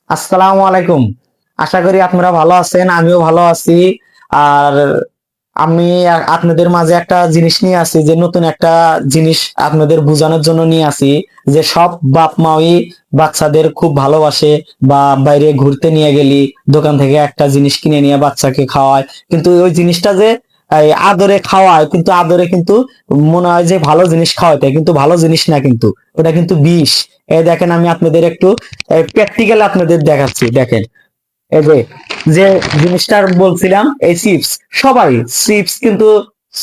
আসসালামু আলাইকুম। আশা করি আপনারা ভালো আছেন, আমিও ভালো আছি। আর আমি আপনাদের মাঝে একটা জিনিস নিয়ে আসি, যে নতুন একটা জিনিস আপনাদের বোঝানোর জন্য নিয়ে আসি, যে সব বাপ মাই বাচ্চাদের খুব ভালোবাসে, বা বাইরে ঘুরতে নিয়ে গেলি দোকান থেকে একটা জিনিস কিনে নিয়ে বাচ্চাকে খাওয়ায়, কিন্তু ওই জিনিসটা যে এই আদরে খাওয়ায়, কিন্তু আদরে কিন্তু মনে হয় যে ভালো জিনিস খাওয়াইতে, কিন্তু ভালো জিনিস না, কিন্তু ওটা কিন্তু বিষ। এই দেখেন, আমি আপনাদের একটু প্র্যাকটিক্যাল আপনাদের দেখাচ্ছি। দেখেন, এই যে যে জিনিসটা বলছিলাম, এই চিপস, সবাই চিপস কিন্তু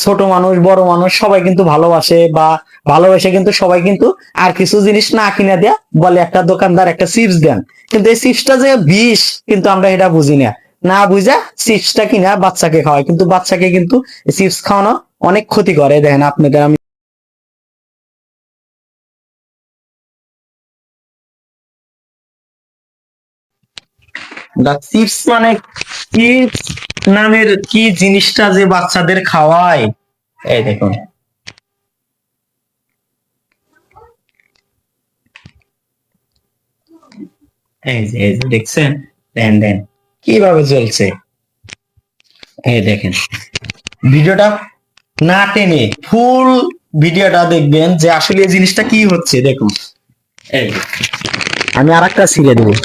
ছোট মানুষ বড় মানুষ সবাই কিন্তু ভালোবাসে, বা ভালোবাসে, কিন্তু সবাই কিন্তু আর কিছু জিনিস না কিনে দেয়া বলে একটা দোকানদার একটা চিপস দেন, কিন্তু এই চিপসটা যে বিষ, কিন্তু আমরা এটা বুঝি না। না বুঝা চিপসটা কিনা বাচ্চাকে খাওয়ায়, কিন্তু বাচ্চাকে কিন্তু চিপস খাওয়ানো অনেক ক্ষতি করে। দেখেন আপনাদের আমি চিপস মানে চিপস নামের কি জিনিসটা যে বাচ্চাদের খাওয়ায়, এই দেখুন। এই যে দেখছেন, দেন দেন কিভাবে চলছে। এই দেখেন, ভিডিওটা না টেনে ফুল ভিডিওটা দেখবেন, যে আসলে এই জিনিসটা কি হচ্ছে। দেখুন, এই আমি আর একটা ছিঁড়ে দেবো।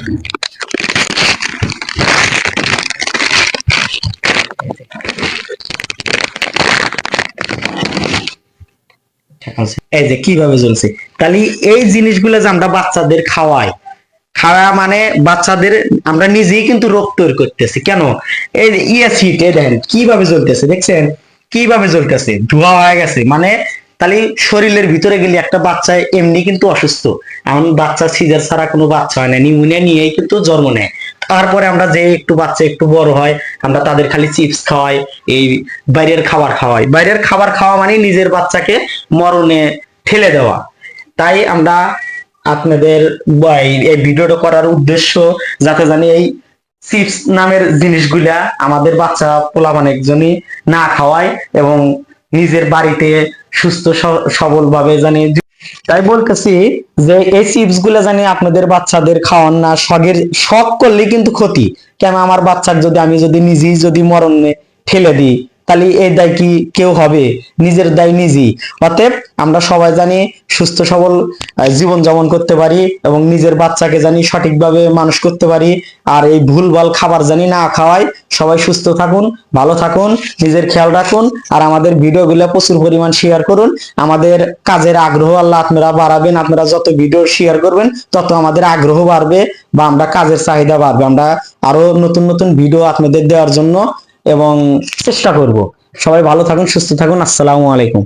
এই যে কিভাবে চলছে। তাহলে এই জিনিসগুলো যে আমরা বাচ্চাদের খাওয়াই, খাওয়া মানে বাচ্চাদের আমরা নিজেই কিন্তু রোগ তৈরি করতেছি। কেন? এই যে ইয়াসিড, এই দেখেন কিভাবে জ্বলতেছে, দেখছেন কিভাবে জ্বলতেছে, ধোঁয়া হয়ে গেছে মানে। তাহলে শরীরের ভিতরে গেলে একটা বাচ্চা এমনি কিন্তু অসুস্থ। এমন বাচ্চা সিজার ছাড়া কোনো বাচ্চা হয় না, নিউমোনিয়া নিয়েই কিন্তু জন্ম নেয়। তারপরে আমরা যে একটু বাচ্চা একটু বড় হয়, আমরা তাদের খালি চিপস খাওয়াই, এই বাইরের খাবার খাওয়াই। বাইরের খাবার খাওয়া মানে নিজের বাচ্চাকে মরণে ঠেলে দেওয়া। তাই আমরা আপনাদের এই ভিডিওটা করার উদ্দেশ্য, যাতে জানি এই চিপস নামের জিনিসগুলা আমাদের বাচ্চা পোলাপান একজনই না খাওয়ায়, এবং নিজের বাড়িতে সুস্থ সবল ভাবে জানি। তাই বলতেছি যে এই চিপস গুলা জানি আপনাদের বাচ্চাদের খাওয়ান না। শখ করলে কিন্তু ক্ষতি। কেন? আমার বাচ্চার যদি আমি যদি নিজেই যদি মরণে ঠেলে দিই, তাহলে এই দায় কি কেউ হবে? নিজের দায় নিজেই। অতএব আমরা সবাই জানি সুস্থ সবল জীবন যাপন করতে পারি, এবং নিজের বাচ্চাকে জানি সঠিকভাবে মানুষ করতে পারি। আর এই ভুলভাল খাবার জানি না খাওয়াই। সবাই সুস্থ থাকুন, ভালো থাকুন, নিজের খেয়াল রাখুন। আর আমাদের ভিডিওগুলো প্রচুর পরিমাণ শেয়ার করুন। আমাদের কাজের আগ্রহ আল্লাহ আপনারা বাড়াবেন। আপনারা যত ভিডিও শেয়ার করবেন, তত আমাদের আগ্রহ বাড়বে, বা আমরা কাজের চাহিদা বাড়বে। আমরা আরো নতুন নতুন ভিডিও আপনাদের দেওয়ার জন্য এবং চেষ্টা করব। সবাই ভালো থাকুন, সুস্থ থাকুন। আসসালামু আলাইকুম।